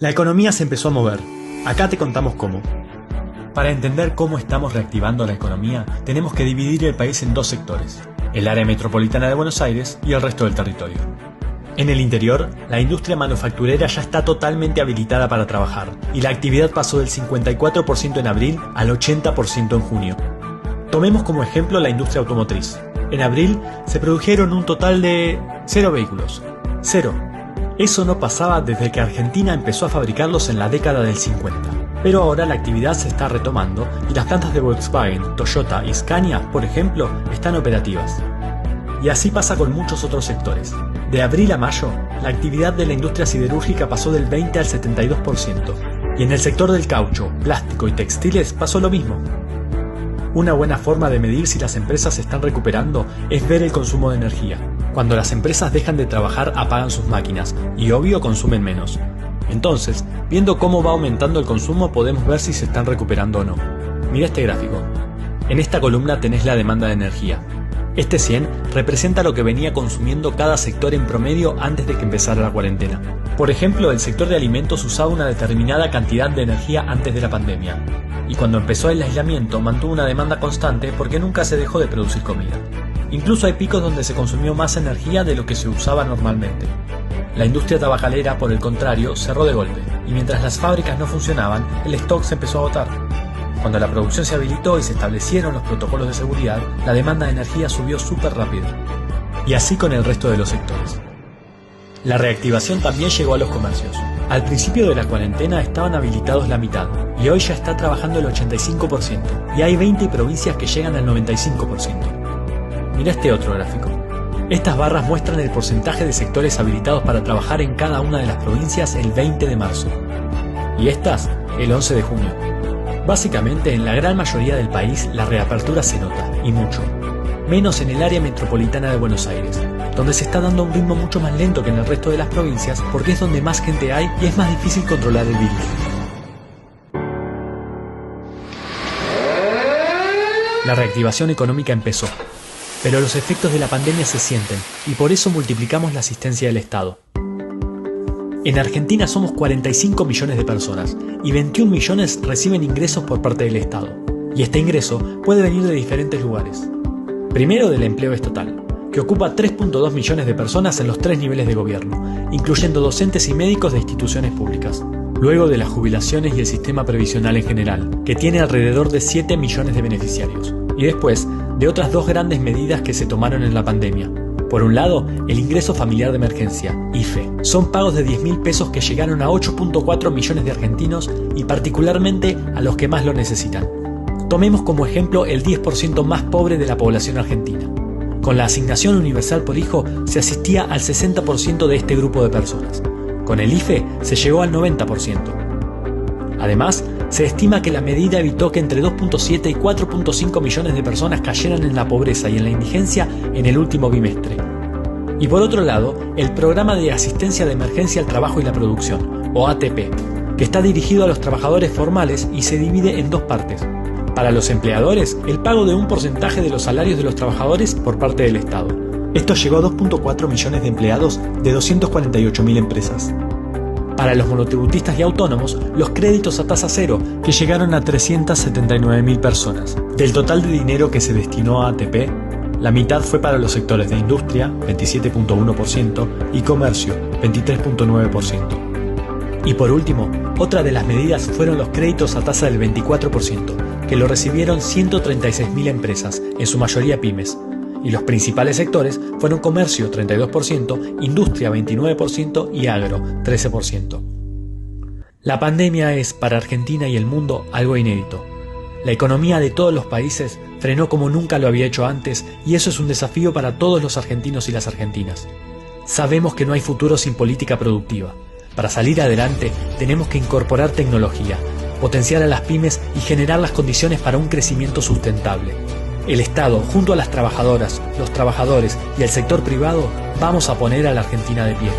La economía se empezó a mover. Acá te contamos cómo. Para entender cómo estamos reactivando la economía, tenemos que dividir el país en dos sectores: el área metropolitana de Buenos Aires y el resto del territorio. En el interior, la industria manufacturera ya está totalmente habilitada para trabajar, y la actividad pasó del 54% en abril al 80% en junio. Tomemos como ejemplo la industria automotriz. En abril se produjeron un total de 0 vehículos. 0. Eso no pasaba desde que Argentina empezó a fabricarlos en la década del 50. Pero ahora la actividad se está retomando y las plantas de Volkswagen, Toyota y Scania, por ejemplo, están operativas. Y así pasa con muchos otros sectores. De abril a mayo, la actividad de la industria siderúrgica pasó del 20 al 72%. Y en el sector del caucho, plástico y textiles pasó lo mismo. Una buena forma de medir si las empresas se están recuperando es ver el consumo de energía. Cuando las empresas dejan de trabajar, apagan sus máquinas y, obvio, consumen menos. Entonces, viendo cómo va aumentando el consumo, podemos ver si se están recuperando o no. Mira este gráfico. En esta columna tenés la demanda de energía. Este 100 representa lo que venía consumiendo cada sector en promedio antes de que empezara la cuarentena. Por ejemplo, el sector de alimentos usaba una determinada cantidad de energía antes de la pandemia. Y cuando empezó el aislamiento, mantuvo una demanda constante porque nunca se dejó de producir comida. Incluso hay picos donde se consumió más energía de lo que se usaba normalmente. La industria tabacalera, por el contrario, cerró de golpe, y mientras las fábricas no funcionaban, el stock se empezó a agotar. Cuando la producción se habilitó y se establecieron los protocolos de seguridad, la demanda de energía subió súper rápido. Y así con el resto de los sectores. La reactivación también llegó a los comercios. Al principio de la cuarentena estaban habilitados la mitad, y hoy ya está trabajando el 85%, y hay 20 provincias que llegan al 95%. Mira este otro gráfico. Estas barras muestran el porcentaje de sectores habilitados para trabajar en cada una de las provincias el 20 de marzo. Y estas, el 11 de junio. Básicamente, en la gran mayoría del país, la reapertura se nota, y mucho. Menos en el área metropolitana de Buenos Aires, donde se está dando a un ritmo mucho más lento que en el resto de las provincias, porque es donde más gente hay y es más difícil controlar el virus. La reactivación económica empezó. Pero los efectos de la pandemia se sienten, y por eso multiplicamos la asistencia del Estado. En Argentina somos 45 millones de personas, y 21 millones reciben ingresos por parte del Estado. Y este ingreso puede venir de diferentes lugares. Primero, del empleo estatal, que ocupa 3.2 millones de personas en los 3 niveles de gobierno, incluyendo docentes y médicos de instituciones públicas. Luego, de las jubilaciones y el sistema previsional en general, que tiene alrededor de 7 millones de beneficiarios. Y después, de otras dos grandes medidas que se tomaron en la pandemia. Por un lado, el ingreso familiar de emergencia, IFE. Son pagos de 10.000 pesos que llegaron a 8.4 millones de argentinos y particularmente a los que más lo necesitan. Tomemos como ejemplo el 10% más pobre de la población argentina. Con la asignación universal por hijo se asistía al 60% de este grupo de personas. Con el IFE se llegó al 90%. Además, se estima que la medida evitó que entre 2.7 y 4.5 millones de personas cayeran en la pobreza y en la indigencia en el último bimestre. Y por otro lado, el Programa de Asistencia de Emergencia al Trabajo y la Producción, o ATP, que está dirigido a los trabajadores formales y se divide en dos partes. Para los empleadores, el pago de un porcentaje de los salarios de los trabajadores por parte del Estado. Esto llegó a 2.4 millones de empleados de 248.000 empresas. Para los monotributistas y autónomos, los créditos a tasa cero, que llegaron a 379.000 personas. Del total de dinero que se destinó a ATP, la mitad fue para los sectores de industria, 27.1%, y comercio, 23.9%. Y por último, otra de las medidas fueron los créditos a tasa del 24%, que lo recibieron 136.000 empresas, en su mayoría pymes. Y los principales sectores fueron comercio 32%, industria 29% y agro 13%. La pandemia es, para Argentina y el mundo, algo inédito. La economía de todos los países frenó como nunca lo había hecho antes y eso es un desafío para todos los argentinos y las argentinas. Sabemos que no hay futuro sin política productiva. Para salir adelante tenemos que incorporar tecnología, potenciar a las pymes y generar las condiciones para un crecimiento sustentable. El Estado, junto a las trabajadoras, los trabajadores y el sector privado, vamos a poner a la Argentina de pie.